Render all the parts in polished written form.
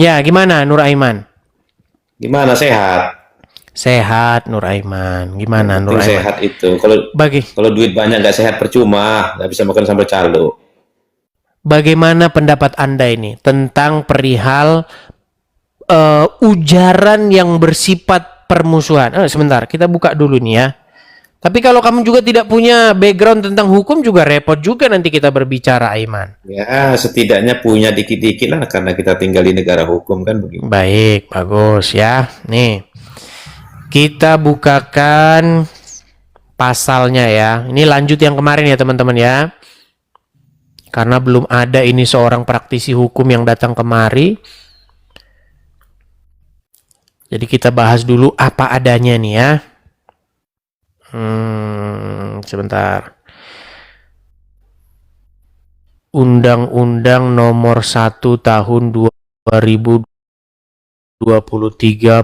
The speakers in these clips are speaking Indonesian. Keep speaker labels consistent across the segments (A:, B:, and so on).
A: Ya, gimana Nur Aiman?
B: Gimana sehat?
A: Sehat Nur Aiman.
B: Yang
A: Gimana Nur
B: penting
A: Aiman?
B: sehat itu. Kalau
A: Bagi
B: kalau duit banyak nggak sehat percuma, nggak bisa makan sambal calo.
A: Bagaimana pendapat Anda ini tentang perihal ujaran yang bersifat permusuhan? Sebentar, kita buka dulu nih ya. Tapi kalau kamu juga tidak punya background tentang hukum juga repot juga nanti kita berbicara, Aiman.
B: Ya, setidaknya punya dikit-dikit lah karena kita tinggal di negara hukum kan begitu.
A: Baik, bagus ya. Nih, kita bukakan pasalnya ya. Ini lanjut yang kemarin ya teman-teman ya. Karena belum ada ini seorang praktisi hukum yang datang kemari. Jadi kita bahas dulu apa adanya nih ya. Sebentar. Undang-Undang Nomor 1 Tahun 2023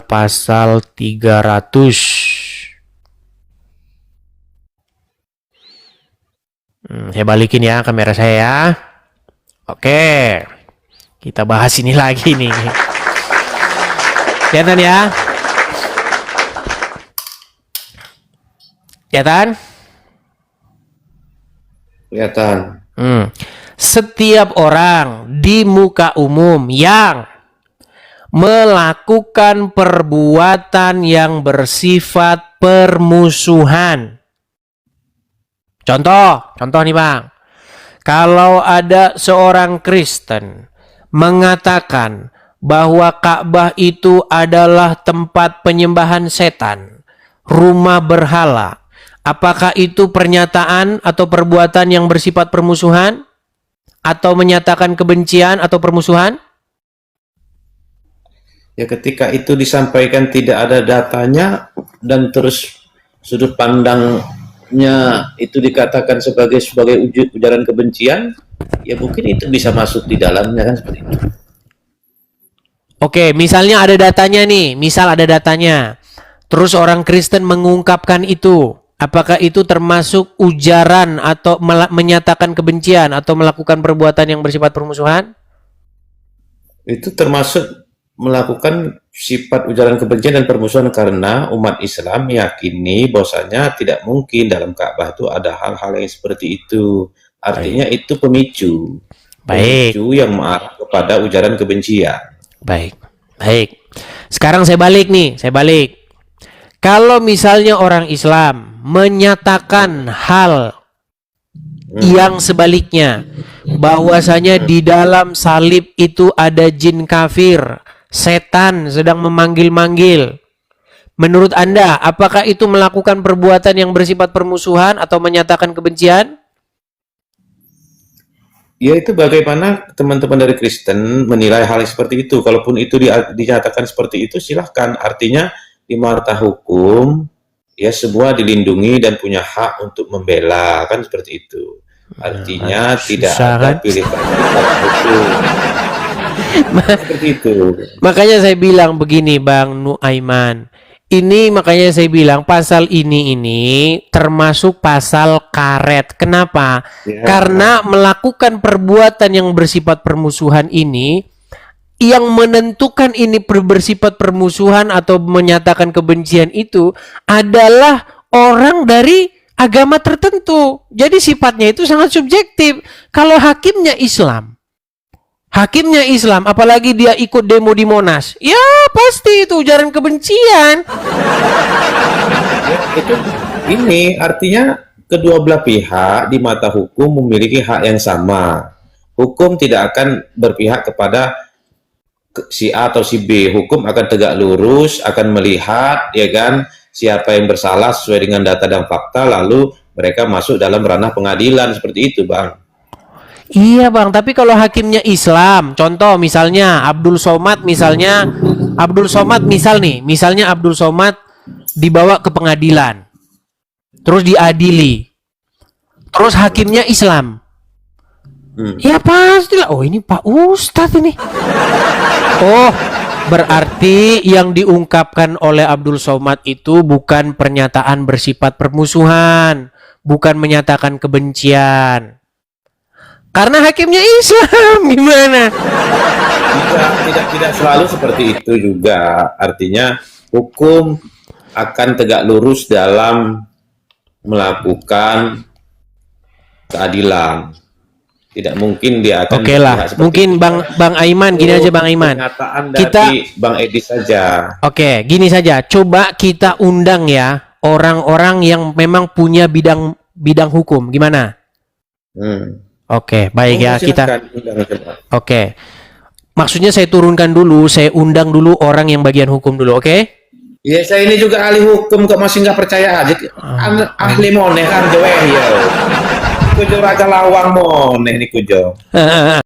A: Pasal 300. Saya balikin ya kamera saya ya. Oke. Kita bahas ini lagi nih. Kelihatan ya? Kelihatan?
B: Kelihatan.
A: Setiap orang di muka umum yang melakukan perbuatan yang bersifat permusuhan. Contoh nih Bang. Kalau ada seorang Kristen mengatakan bahwa Ka'bah itu adalah tempat penyembahan setan, rumah berhala, apakah itu pernyataan atau perbuatan yang bersifat permusuhan? Atau menyatakan kebencian atau permusuhan?
B: Ya ketika itu disampaikan tidak ada datanya dan terus sudut pandangnya itu dikatakan sebagai ujaran kebencian, ya mungkin itu bisa masuk di dalamnya kan seperti itu.
A: Oke, misalnya ada datanya nih, misal ada datanya. Terus orang Kristen mengungkapkan itu. Apakah itu termasuk ujaran atau menyatakan kebencian atau melakukan perbuatan yang bersifat permusuhan?
B: Itu termasuk melakukan sifat ujaran kebencian dan permusuhan karena umat Islam meyakini bahwasanya tidak mungkin dalam Ka'bah itu ada hal-hal yang seperti itu. Artinya itu pemicu.
A: Baik.
B: Pemicu yang mengarah kepada ujaran kebencian.
A: Baik. Sekarang saya balik. Kalau misalnya orang Islam menyatakan hal yang sebaliknya, bahwasanya di dalam salib itu ada jin kafir, setan sedang memanggil-manggil. Menurut Anda, apakah itu melakukan perbuatan yang bersifat permusuhan atau menyatakan kebencian?
B: Ya itu bagaimana teman-teman dari Kristen menilai hal seperti itu. Kalaupun itu dinyatakan seperti itu, silahkan. Artinya di mata hukum, ya semua dilindungi dan punya hak untuk membela, kan seperti itu. Artinya tidak ada pilihan hukum. Seperti itu.
A: Makanya saya bilang begini Bang Nuaiman. Ini makanya saya bilang pasal ini termasuk pasal karet. Kenapa?
B: Ya.
A: Karena melakukan perbuatan yang bersifat permusuhan ini, yang menentukan ini bersifat permusuhan atau menyatakan kebencian itu adalah orang dari agama tertentu. Jadi sifatnya itu sangat subjektif. Kalau hakimnya Islam, apalagi dia ikut demo di Monas, ya pasti itu ujaran kebencian.
B: Itu ini artinya kedua belah pihak di mata hukum memiliki hak yang sama. Hukum tidak akan berpihak kepada si A atau si B. Hukum akan tegak lurus, akan melihat ya kan siapa yang bersalah sesuai dengan data dan fakta, lalu mereka masuk dalam ranah pengadilan seperti itu, Bang.
A: Iya Bang, tapi kalau hakimnya Islam, contoh misalnya Abdul Somad misalnya Abdul Somad dibawa ke pengadilan, terus diadili, terus hakimnya Islam, ya pastilah, oh ini Pak Ustadz ini, oh berarti yang diungkapkan oleh Abdul Somad itu bukan pernyataan bersifat permusuhan, bukan menyatakan kebencian. Karena hakimnya Islam. Gimana?
B: Tidak selalu seperti itu juga. Artinya hukum akan tegak lurus dalam melakukan keadilan. Tidak mungkin dia akan
A: Oke lah.
B: berpihak seperti
A: Mungkin
B: itu.
A: Bang Aiman, gini aja Bang Aiman.
B: Pernyataan
A: Kita
B: dari Bang Edi saja.
A: Oke, gini saja. Coba kita undang ya orang-orang yang memang punya bidang hukum. Gimana? Oke, baik ya kita.
B: Silakan, undang coba.
A: Oke. Maksudnya saya turunkan dulu, saya undang dulu orang yang bagian hukum dulu, oke?
B: Ya, saya ini juga ahli hukum kok masih nggak percaya aja. Ahli moneh kan, ya. Kujo raja lawang moneh nih kujo.